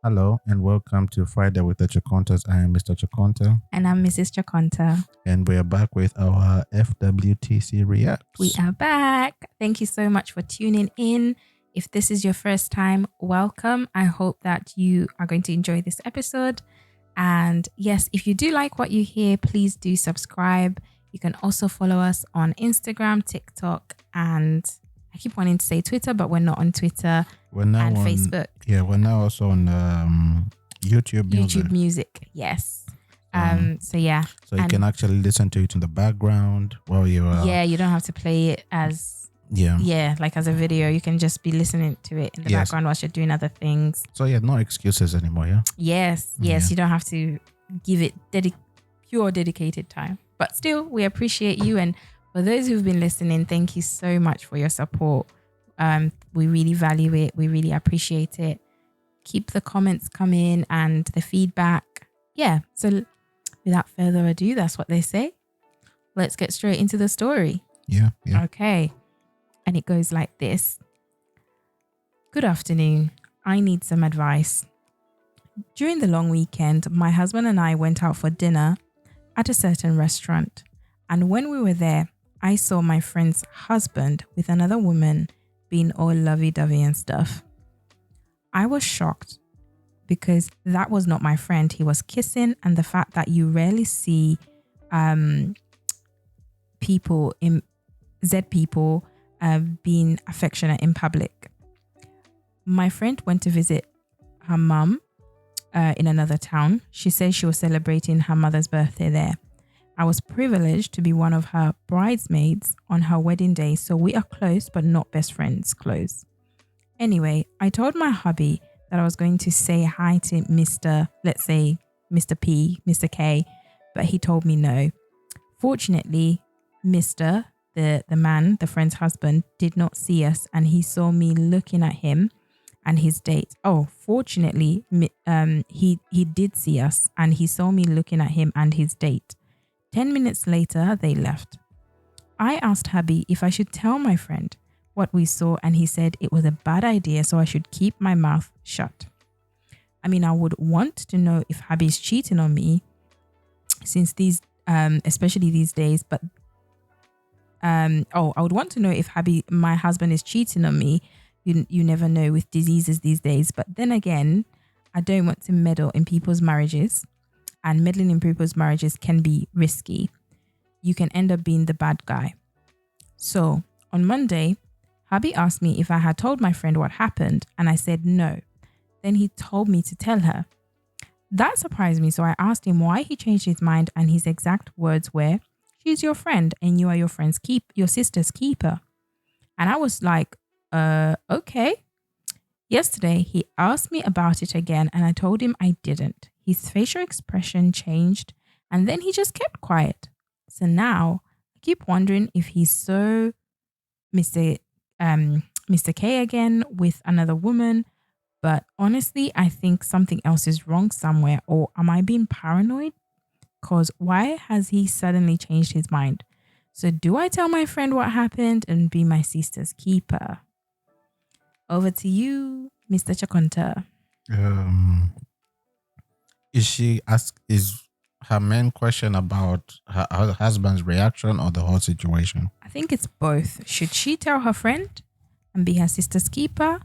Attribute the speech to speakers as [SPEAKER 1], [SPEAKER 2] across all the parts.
[SPEAKER 1] Hello and welcome to Friday with the Chakontas. I am Mr. Chakonta.
[SPEAKER 2] And I'm Mrs. Chakonta.
[SPEAKER 1] And we are back with our FWTC Reacts.
[SPEAKER 2] We are back. Thank you so much for tuning in. If this is your first time, welcome. I hope that you are going to enjoy this episode. And yes, if you do like what you hear, please do subscribe. You can also follow us on Instagram, TikTok, and I keep wanting to say Twitter, but we're not on Twitter.
[SPEAKER 1] We're now
[SPEAKER 2] and
[SPEAKER 1] on
[SPEAKER 2] Facebook.
[SPEAKER 1] Yeah, we're now also on YouTube Music.
[SPEAKER 2] YouTube Music, yes. So
[SPEAKER 1] you can actually listen to it in the background while you are.
[SPEAKER 2] Yeah, you don't have to play it as like as a video. You can just be listening to it in the background whilst you're doing other things.
[SPEAKER 1] So no excuses anymore. Yeah.
[SPEAKER 2] Yes. You don't have to give it pure dedicated time. But still, we appreciate you, and for those who've been listening, thank you so much for your support. We really value it. We really appreciate it. Keep the comments coming and the feedback. Yeah. So without further ado, that's what they say. Let's get straight into the story.
[SPEAKER 1] Yeah.
[SPEAKER 2] Okay. And it goes like this. Good afternoon. I need some advice. During the long weekend, my husband and I went out for dinner at a certain restaurant. And when we were there, I saw my friend's husband with another woman being all lovey-dovey and stuff. I was shocked because that was not my friend. He was kissing, and the fact that you rarely see people being affectionate in public. My friend went to visit her mum in another town. She said she was celebrating her mother's birthday there. I was privileged to be one of her bridesmaids on her wedding day, so we are close but not best friends close. Anyway, I told my hubby that I was going to say hi to Mr. P, Mr. K, but he told me no. Fortunately, Mr. the man, the friend's husband, did not see us, and he saw me looking at him and his date. Oh, fortunately, he did see us, and he saw me looking at him and his date. 10 minutes later, they left. I asked hubby if I should tell my friend what we saw, and he said it was a bad idea, so I should keep my mouth shut. I mean, I would want to know if hubby's cheating on me, since especially these days, but I would want to know if my husband is cheating on me. You never know with diseases these days. But then again, I don't want to meddle in people's marriages, and meddling in people's marriages can be risky. You can end up being the bad guy. So on Monday, hubby asked me if I had told my friend what happened, and I said no. Then he told me to tell her. That surprised me, so I asked him why he changed his mind, and his exact words were, "She's your friend and you are your sister's keeper." And I was like, okay. Yesterday, he asked me about it again, and I told him I didn't. His facial expression changed, and then he just kept quiet. So now I keep wondering if he's so Mr. K again with another woman. But honestly, I think something else is wrong somewhere. Or am I being paranoid? Because why has he suddenly changed his mind? So do I tell my friend what happened and be my sister's keeper? Over to you, Mr. Chakonta.
[SPEAKER 1] Is her main question about her husband's reaction or the whole situation?
[SPEAKER 2] I think it's both. Should she tell her friend and be her sister's keeper?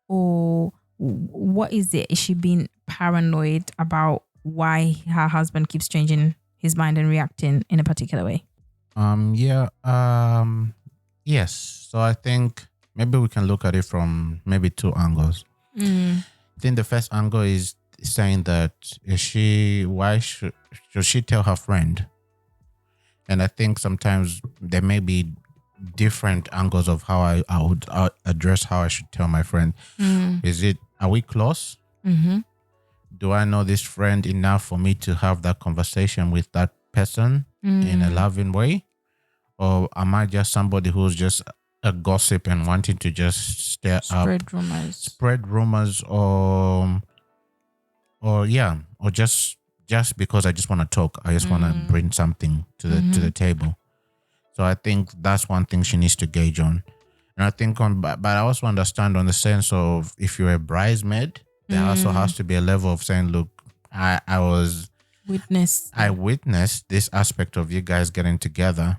[SPEAKER 2] Or what is it? Is she being paranoid about why her husband keeps changing his mind and reacting in a particular way?
[SPEAKER 1] Yes. So I think maybe we can look at it from maybe two angles. I think the first angle is saying that why should she tell her friend? And I think sometimes there may be different angles of how I would address how I should tell my friend. Are we close?
[SPEAKER 2] Mm-hmm.
[SPEAKER 1] Do I know this friend enough for me to have that conversation with that person in a loving way? Or am I just somebody who's just a gossip and wanting to just spread rumors or just because I just want to talk. I just want to bring something to the table. So I think that's one thing she needs to gauge on. And I think but I also understand on the sense of if you're a bridesmaid there also has to be a level of saying, look, I witnessed this aspect of you guys getting together.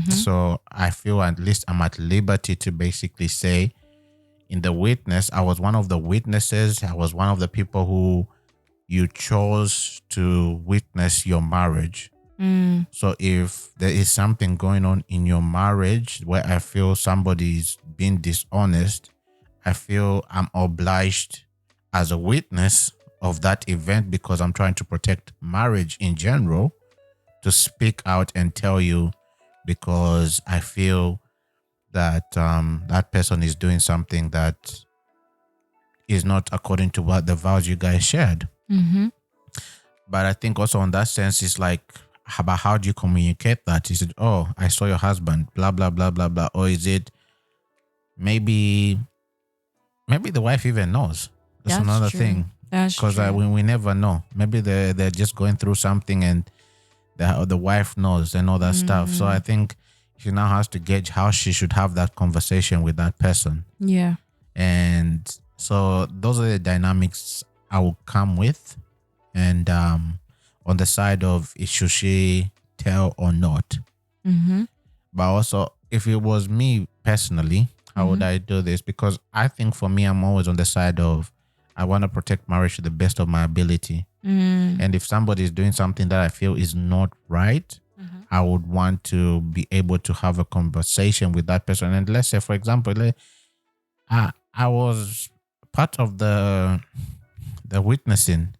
[SPEAKER 1] So I feel at least I'm at liberty to basically say, in the witness, I was one of the witnesses. I was one of the people who you chose to witness your marriage. So if there is something going on in your marriage where I feel somebody's being dishonest, I feel I'm obliged as a witness of that event, because I'm trying to protect marriage in general, to speak out and tell you, because I feel that that person is doing something that is not according to what the vows you guys shared. But I think also in that sense, it's like, about how do you communicate that? Is it, oh, I saw your husband, blah, blah, blah, blah, blah. Or is it maybe the wife even knows? That's another true. Thing. Because we never know. Maybe they're just going through something and the wife knows and all that stuff. So I think she now has to gauge how she should have that conversation with that person.
[SPEAKER 2] Yeah.
[SPEAKER 1] And so those are the dynamics I will come with. And on the side of, should she tell or not? But also, if it was me personally, how would I do this? Because I think for me, I'm always on the side of, I want to protect marriage to the best of my ability. And if somebody is doing something that I feel is not right, I would want to be able to have a conversation with that person. And let's say, for example, I was part of the witnessing.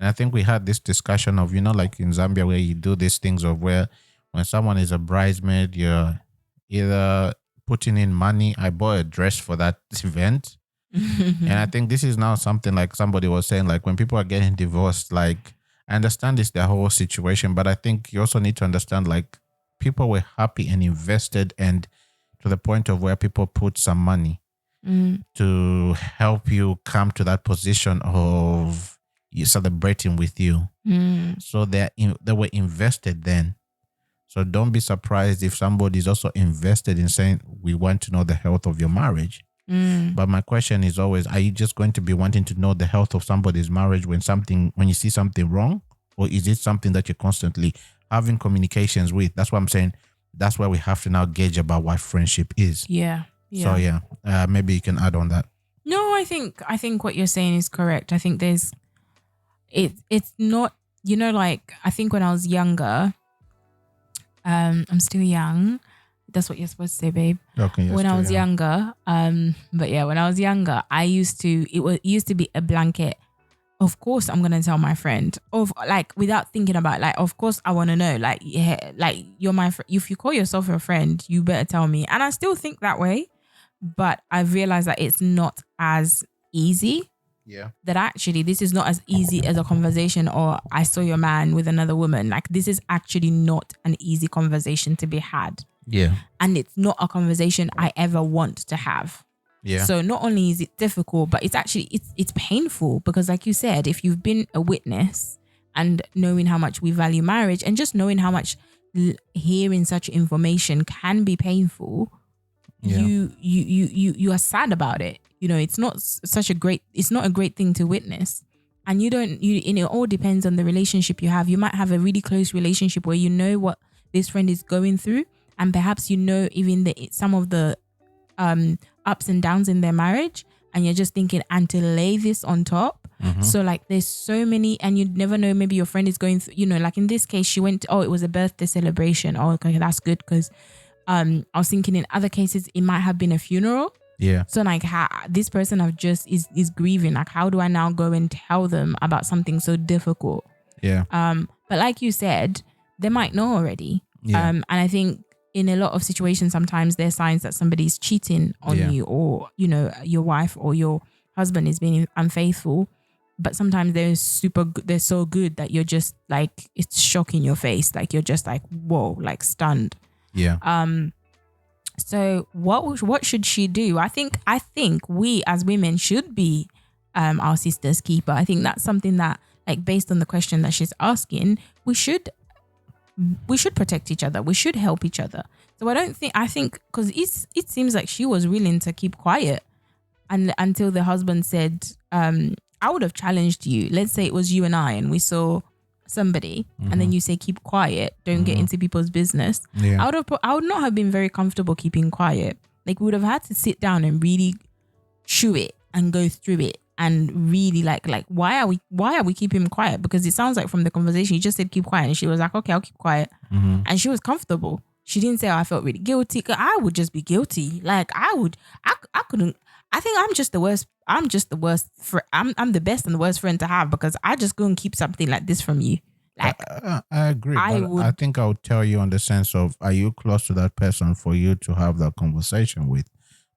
[SPEAKER 1] And I think we had this discussion of, like in Zambia, where you do these things of where when someone is a bridesmaid, you're either putting in money. I bought a dress for that event. And I think this is now something like somebody was saying, like when people are getting divorced, like I understand it's their whole situation, but I think you also need to understand, like, people were happy and invested, and to the point of where people put some money to help you come to that position of you celebrating with you. So they were invested then. So don't be surprised if somebody is also invested in saying, we want to know the health of your marriage. But my question is always, are you just going to be wanting to know the health of somebody's marriage when you see something wrong? Or is it something that you're constantly having communications with? That's what I'm saying. That's where we have to now gauge about what friendship is.
[SPEAKER 2] Yeah.
[SPEAKER 1] So maybe you can add on that.
[SPEAKER 2] No, I think what you're saying is correct. I think it's not, like, I think when I was younger, I'm still young. That's what you're supposed to say, babe.
[SPEAKER 1] Okay.
[SPEAKER 2] When I was younger, when I was younger, it used to be a blanket. Of course, I'm gonna tell my friend. Without thinking about, like, of course, I want to know. Like, yeah, like you're my friend. If you call yourself a friend, you better tell me. And I still think that way, but I've realized that it's not as easy.
[SPEAKER 1] Yeah.
[SPEAKER 2] That actually, this is not as easy as a conversation, or I saw your man with another woman. Like, this is actually not an easy conversation to be had.
[SPEAKER 1] Yeah.
[SPEAKER 2] And it's not a conversation I ever want to have.
[SPEAKER 1] Yeah.
[SPEAKER 2] So not only is it difficult, but it's actually, it's painful, because like you said, if you've been a witness and knowing how much we value marriage, and just knowing how much hearing such information can be painful, you are sad about it. It's not a great thing to witness. And it all depends on the relationship you have. You might have a really close relationship where you know what this friend is going through, and perhaps even some of the ups and downs in their marriage, and you're just thinking, and to lay this on top. So like there's so many, and you'd never know, maybe your friend is going through, like in this case, she went, it was a birthday celebration. Oh, okay, that's good, because I was thinking in other cases it might have been a funeral.
[SPEAKER 1] Yeah.
[SPEAKER 2] So like this person is grieving. Like, how do I now go and tell them about something so difficult?
[SPEAKER 1] Yeah.
[SPEAKER 2] But like you said, they might know already.
[SPEAKER 1] Yeah.
[SPEAKER 2] And I think in a lot of situations, sometimes there's signs that somebody's cheating on you, or your wife or your husband is being unfaithful. But sometimes they're so good that you're just like, it's shocking your face. Like, you're just like, whoa, like stunned.
[SPEAKER 1] Yeah.
[SPEAKER 2] So what should she do? I think we as women should be our sister's keeper. I think that's something that, like, based on the question that she's asking, we should protect each other. We should help each other. So I think because it seems like she was willing to keep quiet until the husband said, I would have challenged you. Let's say it was you and I, and we saw somebody, and then you say keep quiet, don't get into people's business.
[SPEAKER 1] Yeah.
[SPEAKER 2] I would not have been very comfortable keeping quiet. Like we would have had to sit down and really chew it and go through it and really like why are we keeping quiet? Because it sounds like from the conversation you just said keep quiet, and she was like, okay, I'll keep quiet, and she was comfortable. She didn't say, oh, I felt really guilty. I would just be guilty. Like I couldn't. I think I'm just the worst. I'm the best and the worst friend to have, because I just go and keep something like this from you. Like
[SPEAKER 1] I agree. I think I would tell you on the sense of, are you close to that person for you to have that conversation with?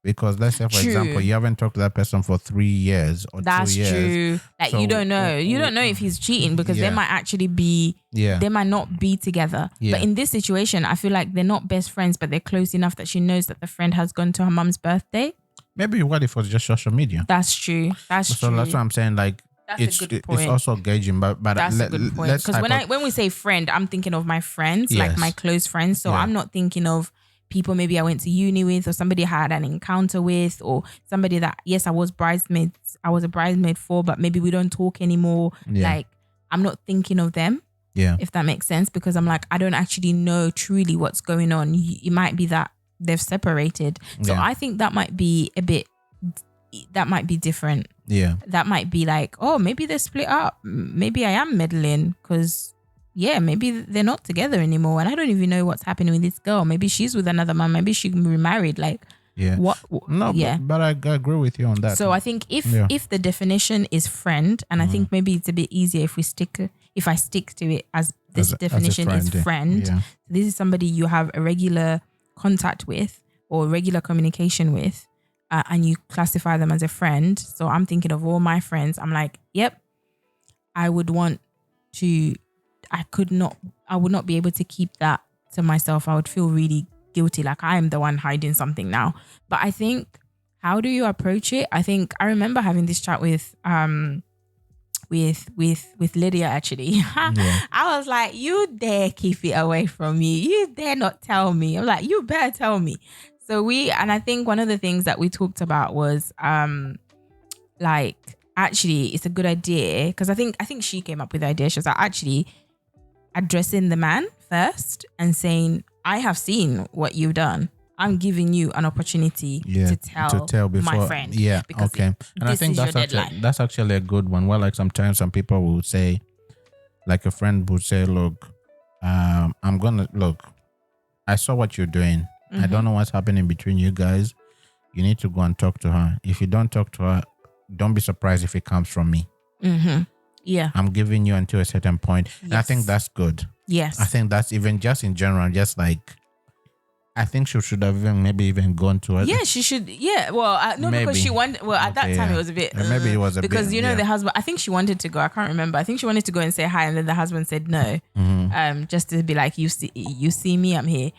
[SPEAKER 1] Because let's say, for example, you haven't talked to that person for 3 years or 2 years. That's true.
[SPEAKER 2] Like so, you don't know. You don't know if he's cheating, because they might actually be, they might not be together. Yeah. But in this situation, I feel like they're not best friends, but they're close enough that she knows that the friend has gone to her mum's birthday. Maybe
[SPEAKER 1] what if it was just social media?
[SPEAKER 2] That's true. So
[SPEAKER 1] that's what I'm saying. Like, it's also gauging, but
[SPEAKER 2] that's a good point. Because when we say friend, I'm thinking of my friends, like my close friends. So I'm not thinking of people maybe I went to uni with, or somebody I had an encounter with, or somebody that, yes, I was a bridesmaid for, but maybe we don't talk anymore. Like, I'm not thinking of them. Yeah. If that makes sense, because I'm like, I don't actually know truly what's going on. It might be that they've separated. So I think that might be different. Yeah. That might be like, oh, maybe they're split up. Maybe I am meddling, because maybe they're not together anymore, and I don't even know what's happening with this girl. Maybe she's with another man. Maybe she can be remarried. Like, what?
[SPEAKER 1] No, but I agree with you on that.
[SPEAKER 2] So I think if the definition is friend, and I think maybe it's a bit easier if I stick to it as this definition is friend. Yeah. This is somebody you have a regular contact with or regular communication with, and you classify them as a friend. So I'm thinking of all my friends. I'm like, yep, I would not be able to keep that to myself. I would feel really guilty, like I am the one hiding something now. But I think, how do you approach it? I think I remember having this chat with Lydia, actually. I was like, you dare keep it away from me. You dare not tell me. I'm like, you better tell me. So and I think one of the things that we talked about was like, actually it's a good idea, because I think she came up with the idea. She was like, actually addressing the man first and saying, I have seen what you've done. I'm giving you an opportunity to tell before, my friend.
[SPEAKER 1] Yeah, okay. And I think that's actually a good one. Well, like sometimes some people will say, like a friend would say, look, I saw what you're doing. I don't know what's happening between you guys. You need to go and talk to her. If you don't talk to her, don't be surprised if it comes from me. Yeah. I'm giving you until a certain point. Yes. And I think that's good. Yes. I think that's even just in general, just like, I think she should have even gone to her. Yeah, she should. Yeah. Well, no, maybe. Because she wanted, at that time it was a bit. Maybe it was a because, bit. Because, the husband, I think she wanted to go. I can't remember. I think she wanted to go and say hi, and then the husband said no. Just to be like, you see me, I'm here.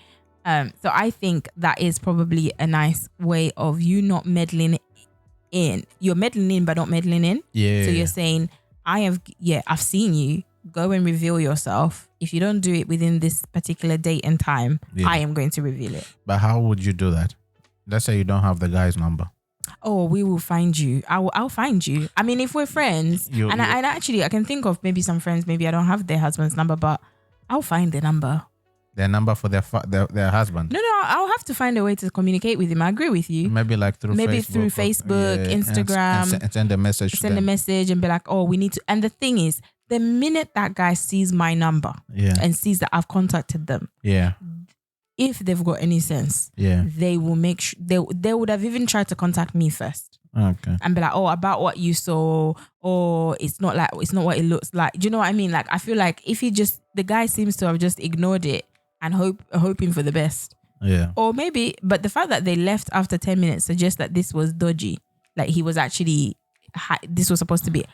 [SPEAKER 1] So I think that is probably a nice way of you not meddling in. You're meddling in, but not meddling in. Yeah. So you're saying, I've seen you. Go and reveal yourself. If you don't do it within this particular date and time, I am going to reveal it. But how would you do that? Let's say you don't have the guy's number.
[SPEAKER 2] Oh, we will find you. I'll find you. I mean, if we're friends, I can think of maybe some friends, maybe I don't have their husband's number, but I'll find their number.
[SPEAKER 1] Their number for their husband?
[SPEAKER 2] No, I'll have to find a way to communicate with him. I agree with you.
[SPEAKER 1] Maybe like through
[SPEAKER 2] Facebook, Instagram.
[SPEAKER 1] And send a message.
[SPEAKER 2] Send a message and be like, oh, we need to. And the thing is, the minute that guy sees my number and sees that I've contacted them, if they've got any sense, they will make sure they would have even tried to contact me first. Okay. And be like, oh, about what you saw, or it's not what it looks like. Do you know what I mean? Like, I feel like if the guy seems to have just ignored it and hoping for the best. Yeah. Or maybe, but the fact that they left after 10 minutes suggests that this was dodgy. Like he was actually, this was supposed to be,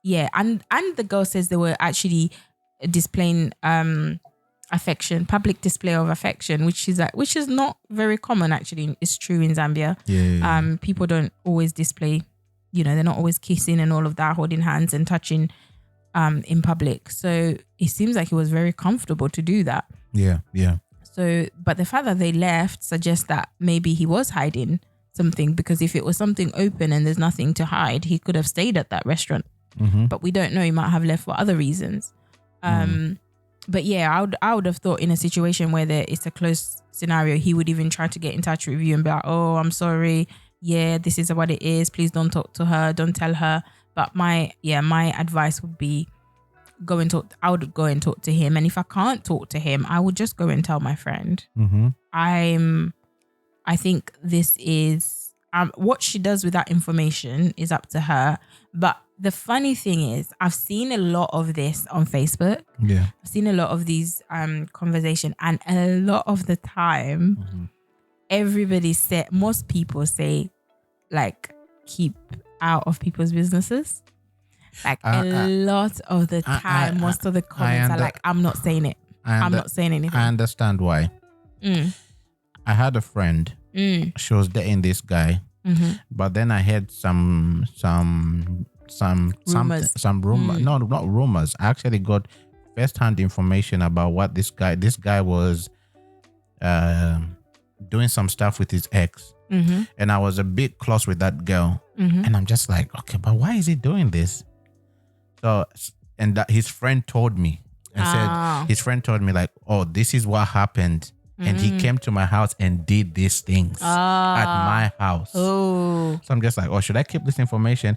[SPEAKER 2] yeah. And the girl says they were actually displaying affection, public display of affection, which is not very common actually. It's true in Zambia. Yeah. People don't always display, they're not always kissing and all of that, holding hands and touching in public. So it seems like he was very comfortable to do that. Yeah, yeah. So, but the fact that they left suggests that maybe he was hiding something, because if it was something open and there's nothing to hide, he could have stayed at that restaurant. But we don't know, he might have left for other reasons. But yeah, I would have thought in a situation where it's a close scenario, he would even try to get in touch with you and be like, oh, I'm sorry, yeah, this is what it is, please don't talk to her, don't tell her. But my advice would be I would go and talk to him. And if I can't talk to him, I would just go and tell my friend. I think this is what she does with that information is up to her. But the funny thing is, I've seen a lot of this on Facebook.
[SPEAKER 1] Yeah,
[SPEAKER 2] I've seen a lot of these conversation, and a lot of the time, most people say, like, keep out of people's businesses. Like a lot of the time, most of the comments are like, I'm not saying it. I'm not saying anything.
[SPEAKER 1] I understand why. I had a friend. She was dating this guy, but then I heard some rumors. No, not rumors. I actually got first-hand information about what this guy was doing some stuff with his ex, and I was a bit close with that girl, and I'm just like, okay, but why is he doing this? So, and that his friend told me, and said his friend told me, like, oh, this is what happened. And he came to my house and did these things at my house. So I'm just like, oh, should I keep this information?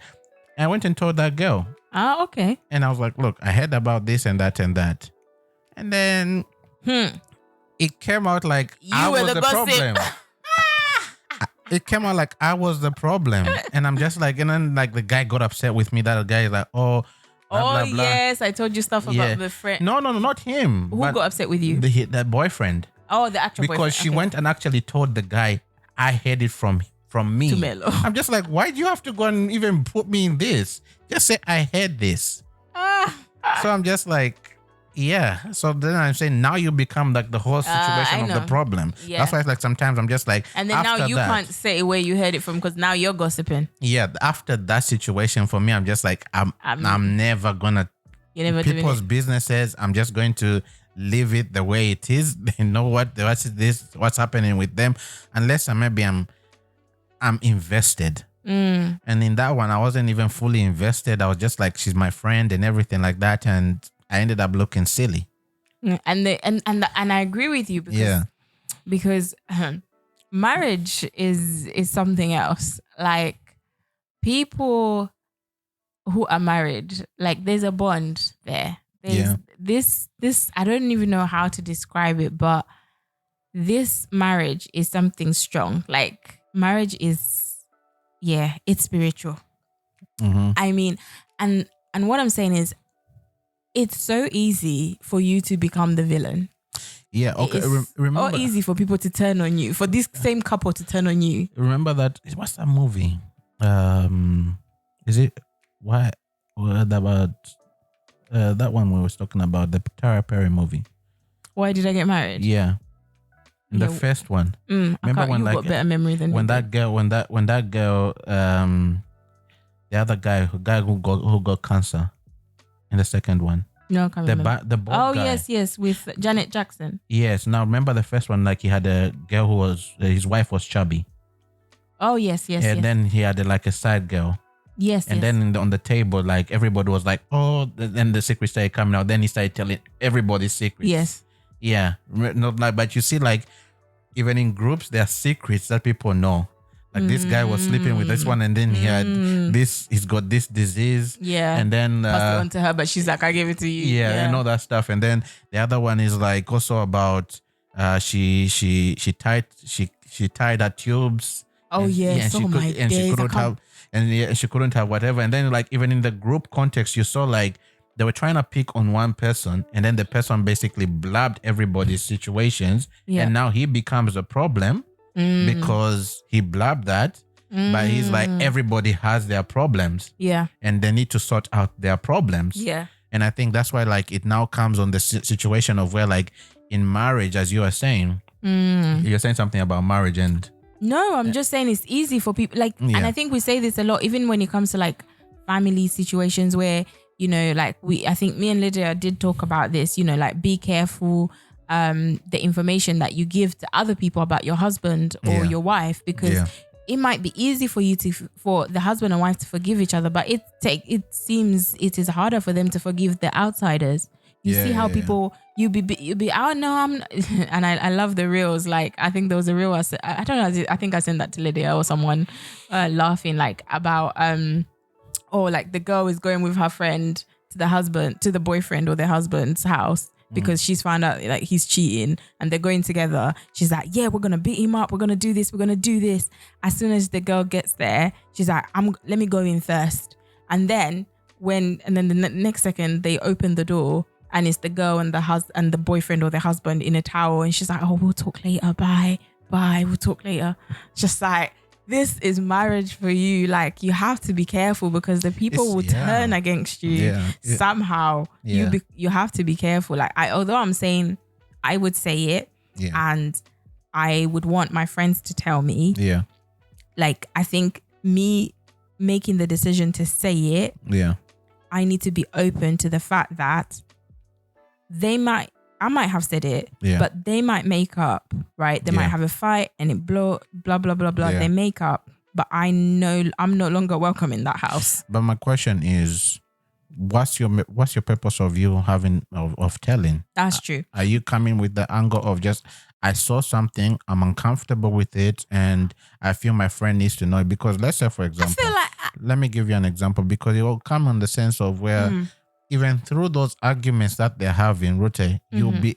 [SPEAKER 1] And I went and told that girl.
[SPEAKER 2] Okay.
[SPEAKER 1] And I was like, look, I heard about this and that and that. And then it came out like I was the problem. It came out like I was the problem. And I'm just like, and then like the guy got upset with me. That guy is like, oh, blah, blah.
[SPEAKER 2] Yes, I told you stuff about the friend.
[SPEAKER 1] No, not him.
[SPEAKER 2] Who got upset with you?
[SPEAKER 1] The boyfriend.
[SPEAKER 2] Oh, the actual boyfriend.
[SPEAKER 1] Because she went and actually told the guy, I heard it from me.
[SPEAKER 2] To Melo.
[SPEAKER 1] I'm just like, why do you have to go and even put me in this? Just say, I heard this. So I'm just like, yeah. So then I'm saying, now you become like the whole situation of the problem. Yeah. That's why it's like sometimes I'm just like,
[SPEAKER 2] and then now you can't say where you heard it from because now you're gossiping.
[SPEAKER 1] Yeah. After that situation for me, I'm just like, I'm never gonna. People's businesses. I'm just going to leave it the way it is. They know what's happening with them, unless I'm invested. And in that one, I wasn't even fully invested. I was just like, she's my friend and everything like that, and I ended up looking silly.
[SPEAKER 2] And I agree with you because marriage is something else. Like, people who are married, like, there's a bond there. There's this I don't even know how to describe it, but this marriage is something strong. Like, marriage is, it's spiritual. I mean, and what I'm saying is, it's so easy for you to become the villain. Yeah, okay. Remember, or easy for people to turn on you, for this same couple to turn on you.
[SPEAKER 1] Remember that? What's that movie? Is it what about? That one we was talking about, the Tara Perry movie.
[SPEAKER 2] Why Did I Get Married?
[SPEAKER 1] Yeah, the first one.
[SPEAKER 2] Remember when, like, got better memory than
[SPEAKER 1] when that girl, the other guy who got cancer in the second one.
[SPEAKER 2] No, I can't remember.
[SPEAKER 1] The bald guy.
[SPEAKER 2] yes, with Janet Jackson.
[SPEAKER 1] Yes. Now remember the first one, like, he had a girl who was his wife was chubby.
[SPEAKER 2] Oh yes.
[SPEAKER 1] And then he had like a side girl.
[SPEAKER 2] Yes.
[SPEAKER 1] And then on the table, like, everybody was like, oh, then the secret started coming out. Then he started telling everybody's secrets.
[SPEAKER 2] Yes.
[SPEAKER 1] Yeah. Not like, but you see, like, even in groups, there are secrets that people know. Like, this guy was sleeping with this one, and then he had this, he's got this disease.
[SPEAKER 2] Yeah.
[SPEAKER 1] And then
[SPEAKER 2] passed it on to her, but she's like, I gave it to you.
[SPEAKER 1] Yeah, and all that stuff. And then the other one is like also about she tied her tubes.
[SPEAKER 2] Oh yes.
[SPEAKER 1] She couldn't have whatever. And then, like, even in the group context, you saw, like, they were trying to pick on one person, and then the person basically blabbed everybody's situations. And now he becomes a problem because he blabbed that. But he's like, everybody has their problems.
[SPEAKER 2] Yeah.
[SPEAKER 1] And they need to sort out their problems.
[SPEAKER 2] Yeah.
[SPEAKER 1] And I think that's why, like, it now comes on the situation of where, like, in marriage, as you are saying, you're saying something about marriage and...
[SPEAKER 2] No, I'm just saying it's easy for people, like, and I think we say this a lot, even when it comes to, like, family situations where, you know, like, I think me and Lydia did talk about this, you know, like, be careful the information that you give to other people about your husband or your wife, because it might be easy for you for the husband and wife to forgive each other, but it seems it is harder for them to forgive the outsiders. You see how people you be oh no I'm not. And I love the reels. Like I think there was a reel I don't know, I think I sent that to Lydia or someone laughing like about like the girl is going with her friend to the boyfriend or their husband's house because she's found out like he's cheating and they're going together. She's like, yeah, we're gonna beat him up, we're gonna do this, we're gonna do this. As soon as the girl gets there, she's like, let me go in first. And then the next second they open the door and it's the girl and the boyfriend or the husband in a towel, and she's like, oh, we'll talk later, bye, we'll talk later. Just like, this is marriage for you. Like, you have to be careful because the people will turn against you somehow. You have to be careful. Like, although I'm saying I would say it and I would want my friends to tell me. Yeah. Like, I think me making the decision to say it. Yeah. I need to be open to the fact that I might have said it, but they might make up, right? They might have a fight and it blah, blah, blah, blah. They make up, but I know I'm no longer welcome in that house. But
[SPEAKER 1] my question is, what's your purpose of you having, of telling?
[SPEAKER 2] That's true.
[SPEAKER 1] Are you coming with the angle of just, I saw something, I'm uncomfortable with it, and I feel my friend needs to know it? Because let's say, for example, I feel like let me give you an example, because it will come in the sense of where even through those arguments that they're having, Rute, you'll be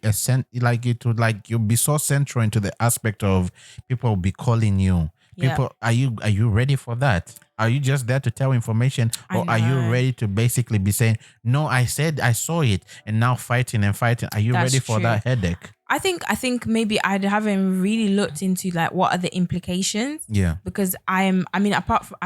[SPEAKER 1] you'll be so central into the aspect of people will be calling you. People, are you ready for that? Are you just there to tell information, or are you ready to basically be saying, no, I said I saw it, and now fighting? Are you ready for that headache?
[SPEAKER 2] I think maybe I haven't really looked into like what are the implications. Yeah. Because I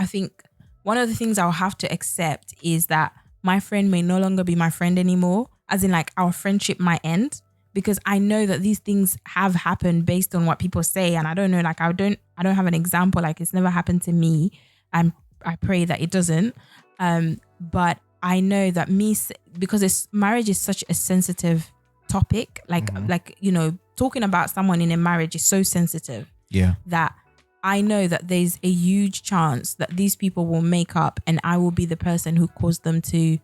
[SPEAKER 2] think one of the things I'll have to accept is that my friend may no longer be my friend anymore, as in like our friendship might end, because I know that these things have happened based on what people say. And I don't know, like I don't have an example, like it's never happened to me, and I pray that it doesn't. But I know that because marriage is such a sensitive topic, like talking about someone in a marriage is so sensitive. Yeah. That I know that there's a huge chance that these people will make up and I will be the person who caused them to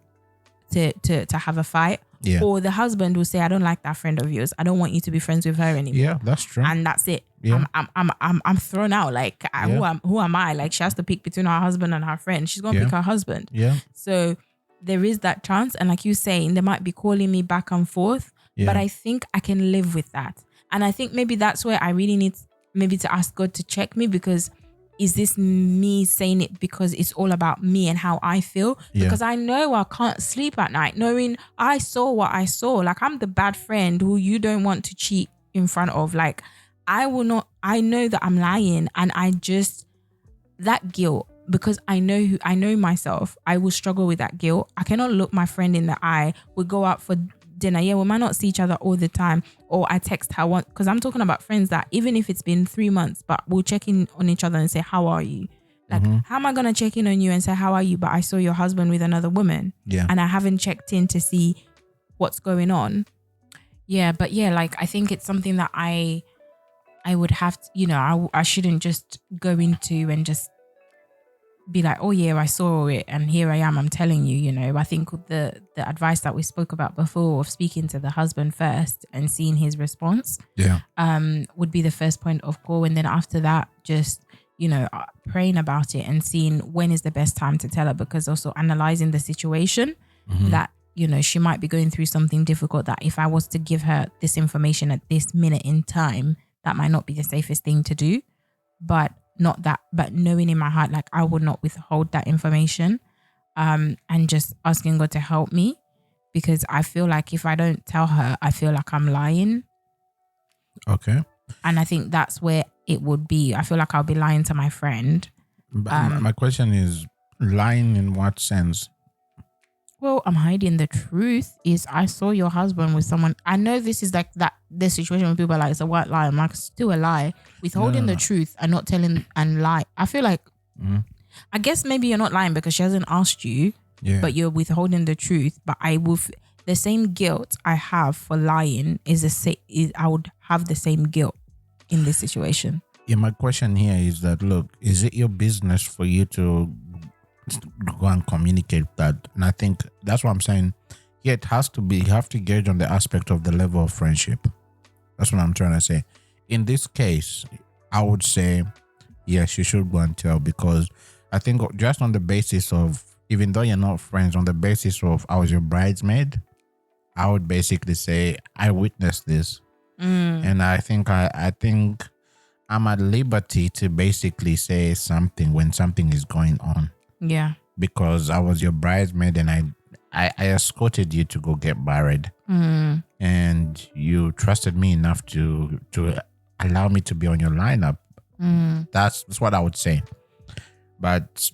[SPEAKER 2] have a fight. Yeah. Or the husband will say, I don't like that friend of yours, I don't want you to be friends with her anymore. Yeah, that's true. And that's it. Yeah. I'm thrown out. Like who am I? Like, she has to pick between her husband and her friend. She's gonna pick her husband. Yeah. So there is that chance. And like you're saying, they might be calling me back and forth. Yeah. But I think I can live with that. And I think maybe that's where I really need maybe to ask God to check me, because is this me saying it because it's all about me and how I feel? Yeah. Because I know I can't sleep at night knowing I saw what I saw. Like, I'm the bad friend who you don't want to cheat in front of. Like, I know that I'm lying, and that guilt, because I know myself, I will struggle with that guilt. I cannot look my friend in the eye. We go out for dinner. Yeah, we might not see each other all the time, or I text her once, because I'm talking about friends that even if it's been 3 months, but we'll check in on each other and say, how are you? Like, how am I going to check in on you and say, how are you? But I saw your husband with another woman. Yeah. And I haven't checked in to see what's going on. Yeah. But yeah, like, I think it's something that I would have to, I shouldn't just go into and just be like, oh yeah, I saw it and here I am, I'm telling you, I think the advice that we spoke about before of speaking to the husband first and seeing his response would be the first point of call. And then after that, just, praying about it and seeing when is the best time to tell her, because also analyzing the situation that, she might be going through something difficult, that if I was to give her this information at this minute in time, that might not be the safest thing to do. But knowing in my heart, like, I would not withhold that information, and just asking God to help me, because I feel like if I don't tell her, I feel like I'm lying. Okay. And I think that's where it would be. I feel like I'll be lying to my friend.
[SPEAKER 1] But my question is, lying in what sense?
[SPEAKER 2] Well, I'm hiding the truth. Is I saw your husband with someone. I know this is like that. This situation where people are like, it's a white lie. I'm like, still a lie. Withholding the truth and not telling and lie. I feel like, I guess maybe you're not lying because she hasn't asked you, but you're withholding the truth. But the same guilt I have for lying I would have the same guilt in this situation.
[SPEAKER 1] Yeah, my question here is that, look, is it your business for you to go and communicate that? And I think that's what I'm saying. Yeah, it has to be, you have to gauge on the aspect of the level of friendship. That's what I'm trying to say. In this case, I would say, yes, you should go and tell, because I think just on the basis of, even though you're not friends, on the basis of I was your bridesmaid, I would basically say I witnessed this. And I think I'm at liberty to basically say something when something is going on.
[SPEAKER 2] Yeah.
[SPEAKER 1] Because I was your bridesmaid and I escorted you to go get married. And you trusted me enough to allow me to be on your lineup. That's what I would say. But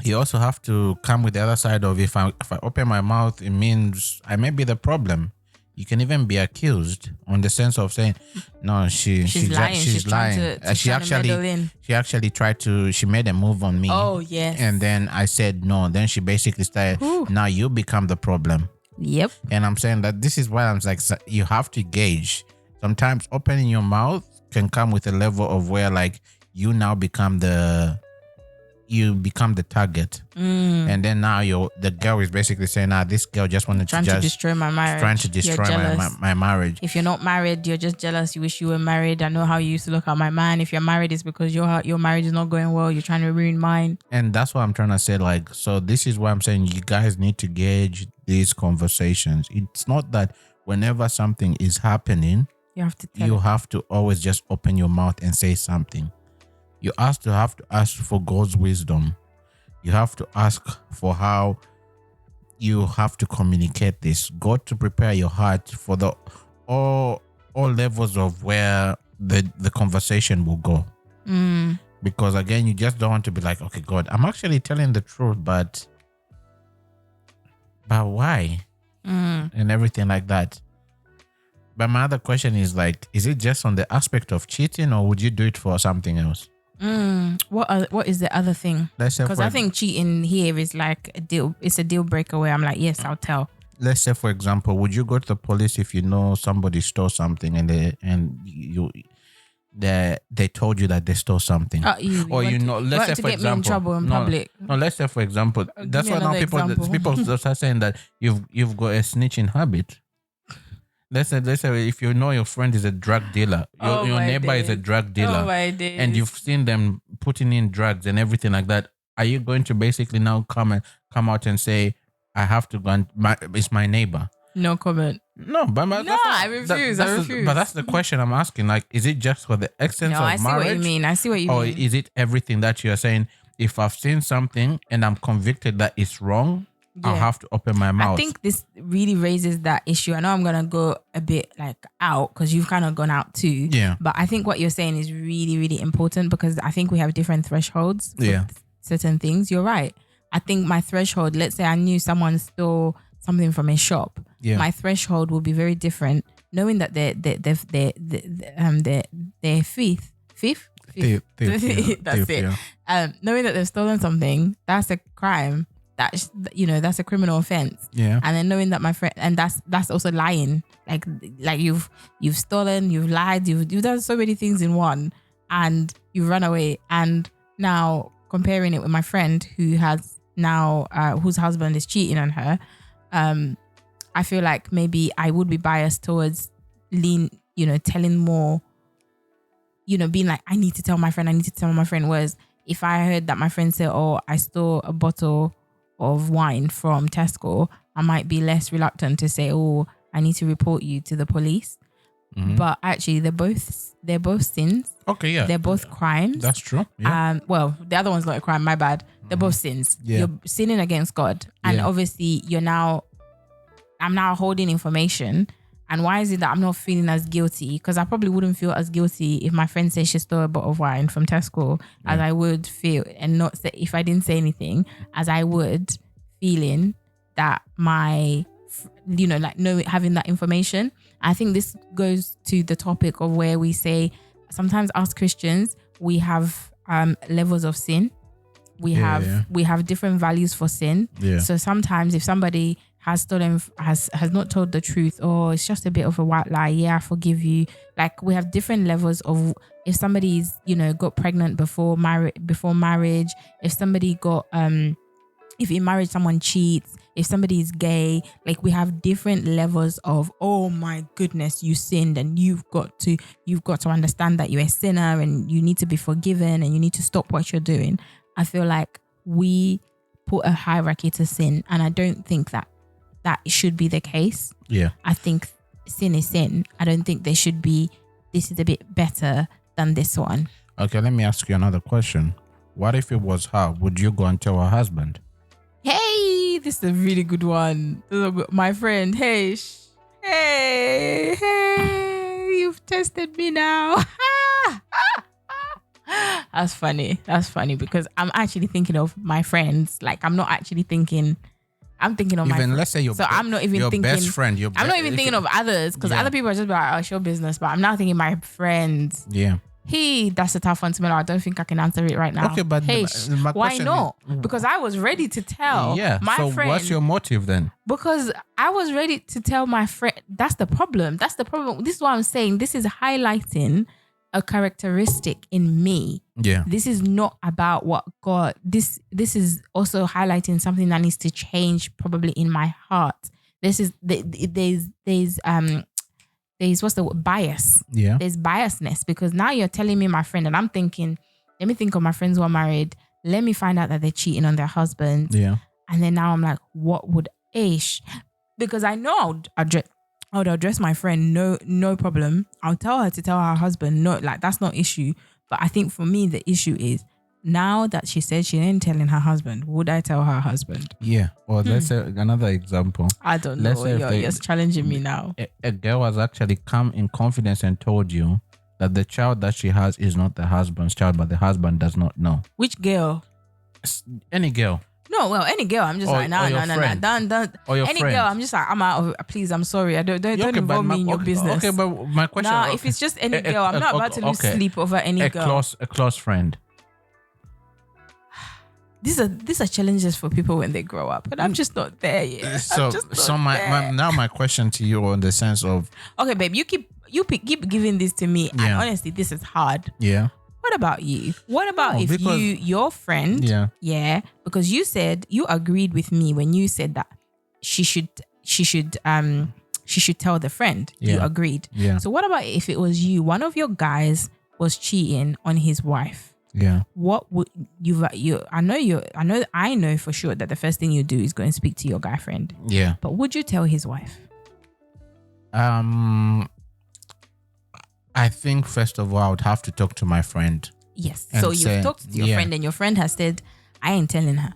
[SPEAKER 1] you also have to come with the other side of, if I open my mouth, it means I may be the problem. You can even be accused on the sense of saying, no, she's lying. She's lying. She actually tried to. She made a move on me.
[SPEAKER 2] Oh yes.
[SPEAKER 1] And then I said no. Then she basically started. Now you become the problem.
[SPEAKER 2] Yep.
[SPEAKER 1] And I'm saying that this is why I'm like, you have to gauge. Sometimes opening your mouth can come with a level of where like you now become the target. And then now the girl is basically saying, this girl just wanted
[SPEAKER 2] to destroy my marriage.
[SPEAKER 1] Trying to destroy my marriage.
[SPEAKER 2] If you're not married, you're just jealous. You wish you were married. I know how you used to look at my man. If you're married, it's because your marriage is not going well. You're trying to ruin mine.
[SPEAKER 1] And that's what I'm trying to say. Like, so this is why I'm saying you guys need to gauge these conversations. It's not that whenever something is happening, you have to always just open your mouth and say something. You have to ask for God's wisdom. You have to ask for how you have to communicate this. God to prepare your heart for the all levels of where the conversation will go. Because again, you just don't want to be like, okay, God, I'm actually telling the truth, but why? And everything like that. But my other question is like, is it just on the aspect of cheating, or would you do it for something else?
[SPEAKER 2] What is the other thing? Because I think cheating here is like a deal. It's a deal breaker where I'm like, yes, I'll tell.
[SPEAKER 1] Let's say, for example, would you go to the police if you know somebody stole something and they told you that they stole something? Let's say for example, me in trouble in public. No, let's say for example, that's why now people start saying that you've got a snitching habit. Let's say if you know your friend is a drug dealer, your neighbor is a drug dealer, and you've seen them putting in drugs and everything like that, are you going to basically now come out and say, I have to go and it's my neighbor?
[SPEAKER 2] No comment.
[SPEAKER 1] No, but
[SPEAKER 2] I refuse.
[SPEAKER 1] But that's the question I'm asking. Like, is it just for the essence of marriage?
[SPEAKER 2] I see what you mean.
[SPEAKER 1] Or is it everything that you're saying? If I've seen something and I'm convicted that it's wrong, I'll have to open my mouth.
[SPEAKER 2] I think this really raises that issue. I know I'm going to go a bit like out because you've kind of gone out too.
[SPEAKER 1] Yeah.
[SPEAKER 2] But I think what you're saying is really, really important because I think we have different thresholds for certain things. You're right. I think my threshold, let's say I knew someone stole something from a shop. Yeah. My threshold will be very different. Knowing that they're thief. That's it. Knowing that they've stolen something, that's a crime. That's a criminal offense.
[SPEAKER 1] Yeah.
[SPEAKER 2] And then knowing that my friend, and that's also lying. Like you've stolen, you've lied, you've done so many things in one, and you've run away. And now comparing it with my friend who has now whose husband is cheating on her, I feel like maybe I would be biased towards telling more, being like, I need to tell my friend. Whereas if I heard that my friend said, oh, I stole a bottle of wine from Tesco, I might be less reluctant to say, oh, I need to report you to the police. Mm-hmm. But actually they're both sins.
[SPEAKER 1] Okay, yeah.
[SPEAKER 2] They're both crimes.
[SPEAKER 1] That's true. Yeah.
[SPEAKER 2] Well, the other one's not a crime, my bad. They're both sins. Yeah. You're sinning against God. And obviously I'm now holding information. And why is it that I'm not feeling as guilty? Because I probably wouldn't feel as guilty if my friend says she stole a bottle of wine from Tesco as I would feel, and not say, if I didn't say anything, as I would feeling that my, having that information. I think this goes to the topic of where we say sometimes as Christians, we have levels of sin. We have different values for sin. Yeah. So sometimes if somebody has not told the truth, or it's just a bit of a white lie, yeah, I forgive you. Like, we have different levels of, if somebody's, got pregnant before marriage, if somebody got if in marriage someone cheats, if somebody is gay, like, we have different levels of, oh my goodness, you sinned, and you've got to understand that you're a sinner and you need to be forgiven and you need to stop what you're doing. I feel like we put a hierarchy to sin, and I don't think that should be the case.
[SPEAKER 1] Yeah.
[SPEAKER 2] I think sin is sin. I don't think there should be, this is a bit better than this one.
[SPEAKER 1] Okay, let me ask you another question. What if it was her? Would you go and tell her husband?
[SPEAKER 2] Hey, this is a really good one. My friend, hey, you've tested me now. That's funny because I'm actually thinking of my friends. Like, I'm not actually thinking, I'm thinking of my friends.
[SPEAKER 1] Let's say
[SPEAKER 2] I'm not even thinking,
[SPEAKER 1] best friend.
[SPEAKER 2] I'm not even thinking of others, because other people are just like, oh, show business. But I'm now thinking my friends.
[SPEAKER 1] Yeah.
[SPEAKER 2] That's a tough one to me. I don't think I can answer it right now.
[SPEAKER 1] Okay, but my
[SPEAKER 2] why not? Because I was ready to tell my friend.
[SPEAKER 1] What's your motive then?
[SPEAKER 2] Because I was ready to tell my friend. That's the problem. This is what I'm saying. This is highlighting a characteristic in me.
[SPEAKER 1] Yeah.
[SPEAKER 2] This is not about what God. This is also highlighting something that needs to change probably in my heart. There's what's the word? Bias.
[SPEAKER 1] Yeah.
[SPEAKER 2] There's biasness, because now you're telling me my friend, and I'm thinking, let me think of my friends who are married. Let me find out that they're cheating on their husband.
[SPEAKER 1] Yeah.
[SPEAKER 2] And then now I'm like, what would Ish? Because I know I would address my friend, no problem. I'll tell her to tell her husband, no, like, that's not issue. But I think for me, the issue is, now that she said she ain't telling her husband, would I tell her husband?
[SPEAKER 1] Yeah. Or let's say another example.
[SPEAKER 2] I don't know. You're challenging me now.
[SPEAKER 1] A girl has actually come in confidence and told you that the child that she has is not the husband's child, but the husband does not know.
[SPEAKER 2] Which girl?
[SPEAKER 1] Any girl.
[SPEAKER 2] No, well, any girl. I'm just like, no. Done.
[SPEAKER 1] Or your
[SPEAKER 2] any
[SPEAKER 1] friend.
[SPEAKER 2] girl, I'm just like, I'm out of, please, I'm sorry. I don't involve me in your business.
[SPEAKER 1] Okay, but my question.
[SPEAKER 2] Nah, if it's just any girl, I'm not about to lose sleep over any girl.
[SPEAKER 1] A close friend.
[SPEAKER 2] These are challenges for people when they grow up, but I'm just not there yet.
[SPEAKER 1] My question to you, in the sense of,
[SPEAKER 2] okay, babe, you keep giving this to me, and honestly, this is hard.
[SPEAKER 1] Yeah.
[SPEAKER 2] What about you? What about your friend? Yeah. Because you said you agreed with me when you said that she should tell the friend. Yeah. You agreed.
[SPEAKER 1] Yeah.
[SPEAKER 2] So what about if it was you? One of your guys was cheating on his wife.
[SPEAKER 1] Yeah.
[SPEAKER 2] What would I know for sure that the first thing you do is go and speak to your guy friend.
[SPEAKER 1] Yeah.
[SPEAKER 2] But would you tell his wife?
[SPEAKER 1] I think first of all I would have to talk to my friend.
[SPEAKER 2] Yes. So you've talked to your friend, and your friend has said, I ain't telling her.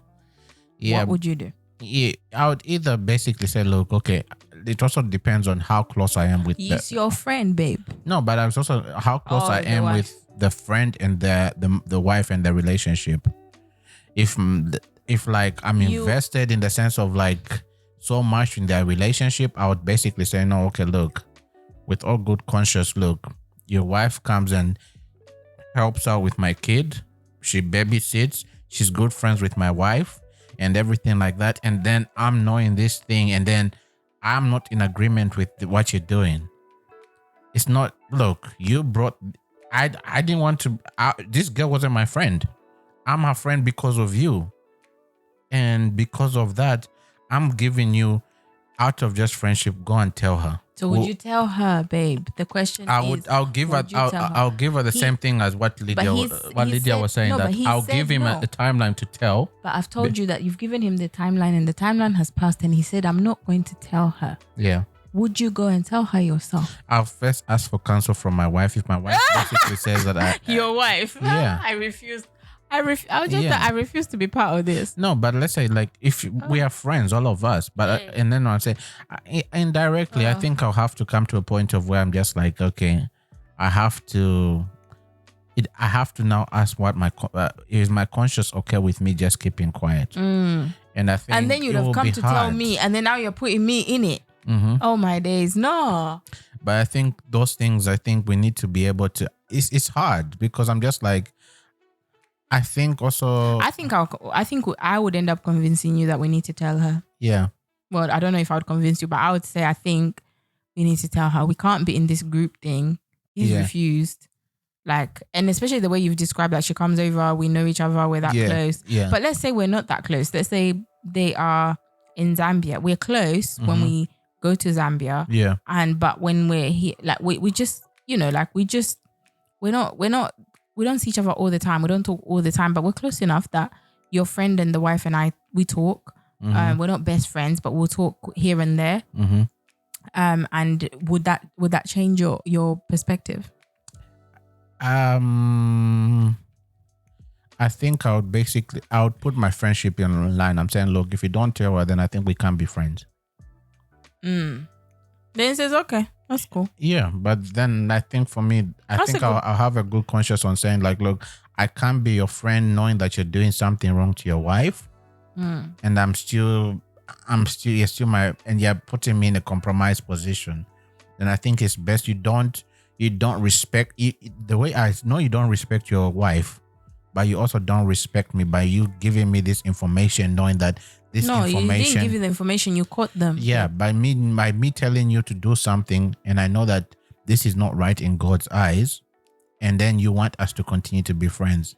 [SPEAKER 2] Yeah. What would you do?
[SPEAKER 1] Yeah, I would either basically say, look, okay, it also depends on how close I am with
[SPEAKER 2] your friend, babe.
[SPEAKER 1] No, but it's also how close I am with the friend and the wife and the relationship. If like I'm invested in the sense of like so much in their relationship, I would basically say, no, okay, look, with all good conscience, look, your wife comes and helps out with my kid. She babysits. She's good friends with my wife and everything like that. And then I'm knowing this thing, and then I'm not in agreement with what you're doing. It's not, look, you brought, I didn't want to, this girl wasn't my friend. I'm her friend because of you. And because of that, I'm giving you, out of just friendship, go and tell her.
[SPEAKER 2] So would you tell her, babe? The question is,
[SPEAKER 1] I'll give her the same thing as what Lydia was saying, that I'll give him a timeline to tell.
[SPEAKER 2] But I've told you that you've given him the timeline, and the timeline has passed, and he said, I'm not going to tell her.
[SPEAKER 1] Yeah.
[SPEAKER 2] Would you go and tell her yourself?
[SPEAKER 1] I'll first ask for counsel from my wife. If my wife basically says that
[SPEAKER 2] your wife?
[SPEAKER 1] Yeah.
[SPEAKER 2] I refuse. I refuse to be part of this.
[SPEAKER 1] No, but let's say like if we are friends, all of us, but and then I'll say indirectly, I think I'll have to come to a point of where I'm just like, okay, I have to now ask what is my conscience okay with me just keeping quiet? And I think,
[SPEAKER 2] and then you'd have come to tell me, and then now you're putting me in it. Mm-hmm. Oh my days, no.
[SPEAKER 1] But I think those things, I think we need to be able to. It's hard because I'm just like. I think I would end up convincing you that we need to tell her. Yeah.
[SPEAKER 2] well, I don't know if I would convince you, but I would say I think we need to tell her we can't be in this group thing. He's refused. Like, and especially the way you've described, like she comes over, we know each other, we're that close.
[SPEAKER 1] Yeah.
[SPEAKER 2] But let's say we're not that close. Let's say they are in Zambia. We're close when we go to Zambia.
[SPEAKER 1] Yeah.
[SPEAKER 2] But when we're here, like we just, you know, like we don't see each other all the time. We don't talk all the time, but we're close enough that your friend and the wife and I, we talk. We're not best friends, but we'll talk here and there. And would that change your perspective?
[SPEAKER 1] I think I would put my friendship in line. I'm saying, look, if you don't tell her, then I think we can't be friends.
[SPEAKER 2] Then it says, okay, that's cool.
[SPEAKER 1] Yeah, but then I think for me, I'll have a good conscience on saying, like, look, I can't be your friend knowing that you're doing something wrong to your wife, and you're still and you're putting me in a compromised position. Then I think it's best you don't respect the way I know you don't respect your wife, but you also don't respect me by you giving me this information, knowing that this information.
[SPEAKER 2] No, you didn't give you the information. You caught them.
[SPEAKER 1] Yeah, by me telling you to do something, and I know that this is not right in God's eyes, and then you want us to continue to be friends.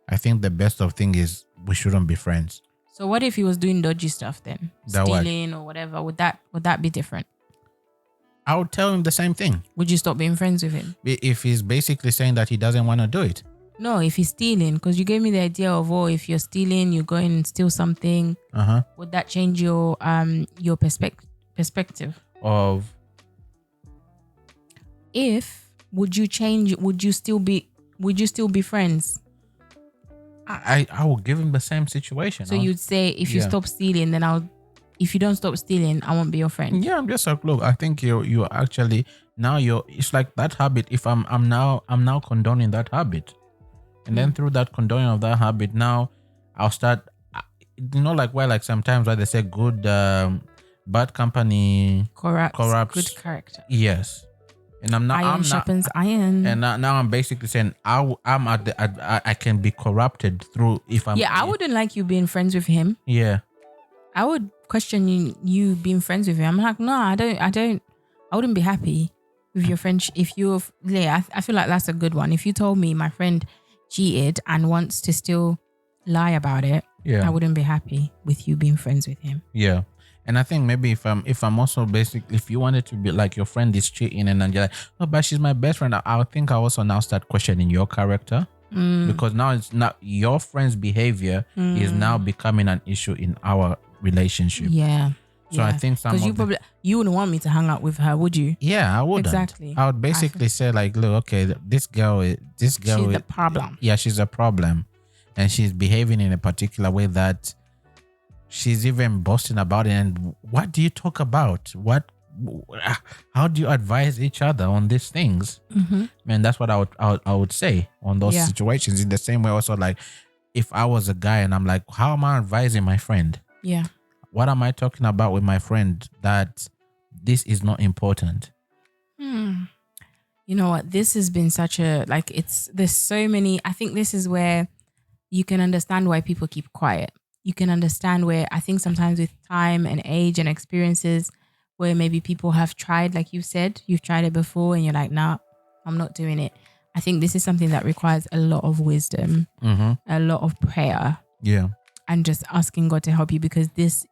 [SPEAKER 1] I think the best of thing is we shouldn't be friends.
[SPEAKER 2] So what if he was doing dodgy stuff then? Stealing or whatever? Would that be different?
[SPEAKER 1] I would tell him the same thing.
[SPEAKER 2] Would you stop being friends with him?
[SPEAKER 1] If he's basically saying that he doesn't want to do it.
[SPEAKER 2] No, if he's stealing, because you gave me the idea of, if you're stealing, you go in and steal something. Would that change your perspective
[SPEAKER 1] of?
[SPEAKER 2] Would you still be friends?
[SPEAKER 1] I will give him the same situation.
[SPEAKER 2] So you'd say if you stop stealing, then if you don't stop stealing, I won't be your friend.
[SPEAKER 1] Yeah, I'm just like, look, I think you actually now it's like that habit. If I'm now condoning that habit. And then through that condoning of that habit, now I'll start, like where like sometimes where they say good, bad company corrupts
[SPEAKER 2] good character.
[SPEAKER 1] Yes. And
[SPEAKER 2] iron sharpens iron.
[SPEAKER 1] And now I'm basically saying I can be corrupted through if I'm.
[SPEAKER 2] Yeah, I wouldn't like you being friends with him.
[SPEAKER 1] Yeah.
[SPEAKER 2] I would question you being friends with him. I'm like, no, I wouldn't be happy with your friendship. If I feel like that's a good one. If you told me my friend cheated and wants to still lie about it, I wouldn't be happy with you being friends with him.
[SPEAKER 1] Yeah. And I think maybe if I'm also basically, if you wanted to be like your friend is cheating and then you're like, oh, but she's my best friend, I would think I also now start questioning your character, because now it's not your friend's behavior is now becoming an issue in our relationship.
[SPEAKER 2] Yeah.
[SPEAKER 1] So I think
[SPEAKER 2] because you wouldn't want me to hang out with her, would you?
[SPEAKER 1] Yeah, I wouldn't.
[SPEAKER 2] Exactly.
[SPEAKER 1] I would basically say like, look, okay, this girl she's
[SPEAKER 2] the problem.
[SPEAKER 1] Yeah, she's a problem, and she's behaving in a particular way that she's even boasting about it. And what do you talk about? How do you advise each other on these things? And that's what I would say on those situations. In the same way, also like if I was a guy and I'm like, how am I advising my friend?
[SPEAKER 2] Yeah.
[SPEAKER 1] What am I talking about with my friend that this is not important?
[SPEAKER 2] You know what? This has been such a, there's so many, I think this is where you can understand why people keep quiet. You can understand where I think sometimes with time and age and experiences where maybe people have tried, like you said, you've tried it before and you're like, nah, I'm not doing it. I think this is something that requires a lot of wisdom, a lot of prayer.
[SPEAKER 1] Yeah.
[SPEAKER 2] And just asking God to help you, because this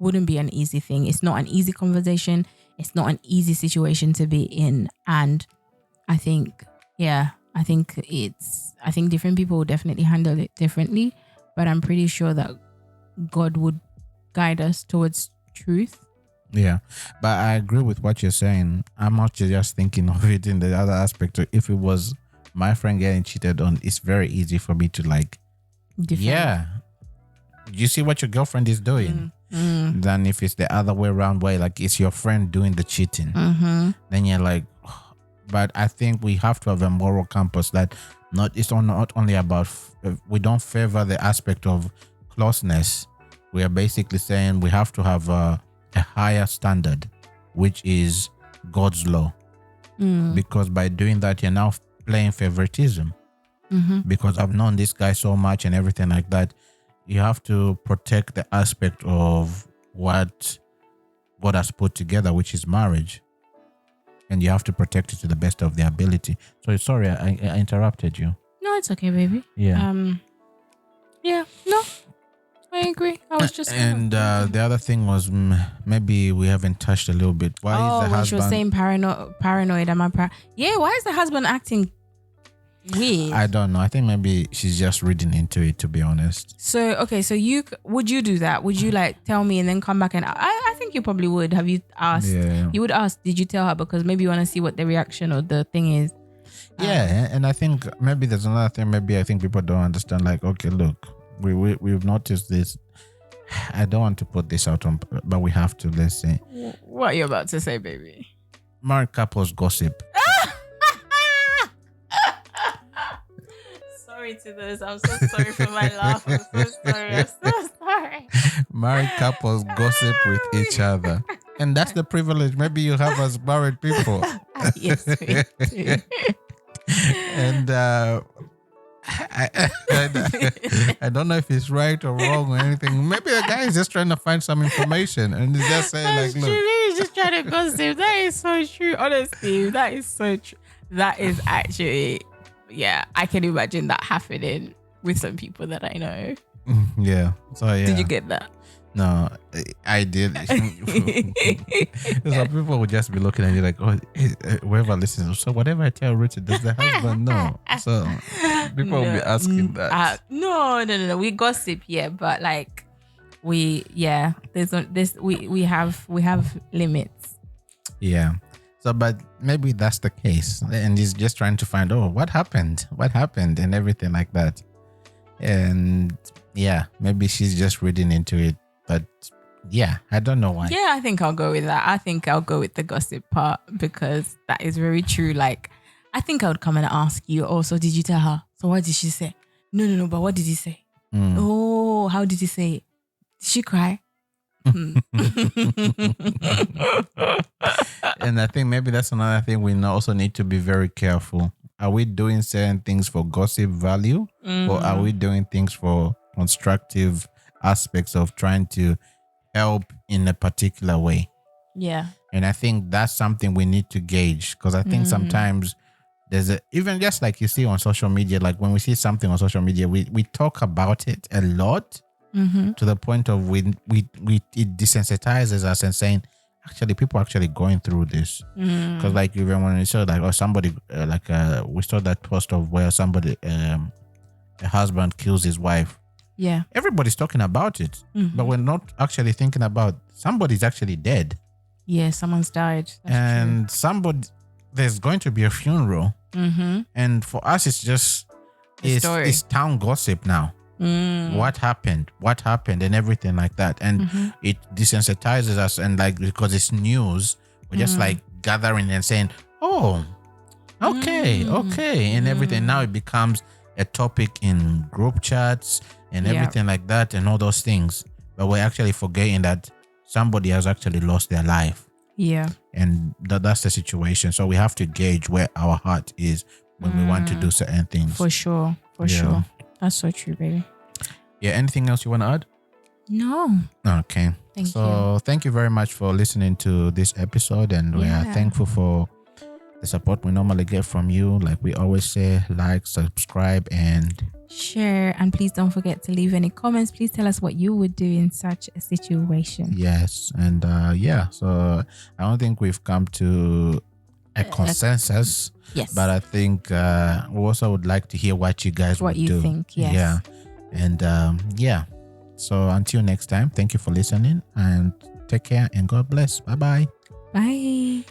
[SPEAKER 2] wouldn't be an easy thing. It's not an easy conversation. It's not an easy situation to be in. And I think different people will definitely handle it differently, but I'm pretty sure that God would guide us towards truth.
[SPEAKER 1] Yeah, but I agree with what you're saying. I'm not just thinking of it in the other aspect. If it was my friend getting cheated on, it's very easy for me to like, yeah, you see what your girlfriend is doing. Than if it's the other way around, where like it's your friend doing the cheating. Then you're like, oh. But I think we have to have a moral compass that it's not only about, we don't favor the aspect of closeness. We are basically saying we have to have a higher standard, which is God's law. Because by doing that, you're now playing favoritism. Because I've known this guy so much and everything like that. You have to protect the aspect of what God has put together, which is marriage. And you have to protect it to the best of their ability. So sorry, I interrupted you.
[SPEAKER 2] No, it's okay, baby.
[SPEAKER 1] Yeah.
[SPEAKER 2] Yeah. No, I agree. I was just.
[SPEAKER 1] And the other thing was maybe we haven't touched a little bit. Why is the
[SPEAKER 2] when
[SPEAKER 1] husband?
[SPEAKER 2] she was saying paranoid, am I yeah? Why is the husband acting weird?
[SPEAKER 1] I don't know. I think maybe she's just reading into it, to be honest.
[SPEAKER 2] So okay, so would you do that? Would you like tell me and then come back and I think you probably would. Have you asked?
[SPEAKER 1] Yeah.
[SPEAKER 2] You would ask. Did you tell her because maybe you want to see what the reaction or the thing is?
[SPEAKER 1] Yeah, and I think maybe there's another thing. Maybe I think people don't understand. Like, okay, look, we've noticed this. I don't want to put this out on, but we have to. Let's say.
[SPEAKER 2] What are you about to say, baby?
[SPEAKER 1] Married couples gossip.
[SPEAKER 2] Sorry to those. I'm so sorry for my laugh. I'm so sorry.
[SPEAKER 1] Married couples gossip with each other, and that's the privilege maybe you have as married people.
[SPEAKER 2] Yes, we do.
[SPEAKER 1] And I don't know if it's right or wrong or anything. Maybe the guy is just trying to find some information and he's just saying
[SPEAKER 2] That's
[SPEAKER 1] like,
[SPEAKER 2] true.
[SPEAKER 1] look.
[SPEAKER 2] He's just trying to gossip. That is so true. Honestly, that is so true. That is actually, yeah, I can imagine that happening with some people that I know.
[SPEAKER 1] Yeah. So yeah.
[SPEAKER 2] Did you get that?
[SPEAKER 1] No, I did. Some people would just be looking at you like, oh, whoever listens. So whatever I tell Richard, does the husband know? So people will be asking that.
[SPEAKER 2] No. We gossip, yeah, but like we have limits.
[SPEAKER 1] Yeah. So, but maybe that's the case, and he's just trying to find, what happened, and everything like that. And yeah, maybe she's just reading into it. But yeah, I don't know why.
[SPEAKER 2] Yeah, I think I'll go with that. I think I'll go with the gossip part because that is very true. Like, I think I would come and ask you, so did you tell her? So what did she say? No, but what did he say? Oh, how did he say it? Did she cry?
[SPEAKER 1] And I think maybe that's another thing we also need to be very careful. Are we doing certain things for gossip value or are we doing things for constructive aspects of trying to help in a particular way?
[SPEAKER 2] Yeah.
[SPEAKER 1] And I think that's something we need to gauge because I think sometimes there's even just like you see on social media, like when we see something on social media, we talk about it a lot to the point of it desensitizes us and saying, actually, people are actually going through this. Because like even when we saw like, somebody we saw that post of where somebody, a husband kills his wife.
[SPEAKER 2] Yeah.
[SPEAKER 1] Everybody's talking about it, but we're not actually thinking about somebody's actually dead.
[SPEAKER 2] Yeah, someone's died.
[SPEAKER 1] That's true. There's going to be a funeral. And for us, it's just, it's town gossip now. What happened and everything like that. And it desensitizes us. And like, because it's news, we're just like gathering and saying, okay. And everything. Now it becomes a topic in group chats and everything like that and all those things. But we're actually forgetting that somebody has actually lost their life.
[SPEAKER 2] Yeah.
[SPEAKER 1] And that's the situation. So we have to gauge where our heart is when we want to do certain things.
[SPEAKER 2] For sure. Sure. That's so true, baby.
[SPEAKER 1] Yeah. Anything else you want to add?
[SPEAKER 2] No.
[SPEAKER 1] Okay. Thank you very much for listening to this episode. And we are thankful for the support we normally get from you. Like we always say, like, subscribe, and
[SPEAKER 2] share. And please don't forget to leave any comments. Please tell us what you would do in such a situation.
[SPEAKER 1] Yes. And so I don't think we've come to a consensus.
[SPEAKER 2] Yes.
[SPEAKER 1] But I think we also would like to hear what you guys would do.
[SPEAKER 2] What you think, yes.
[SPEAKER 1] Yeah. And so until next time, thank you for listening and take care and God bless. Bye-bye.
[SPEAKER 2] Bye.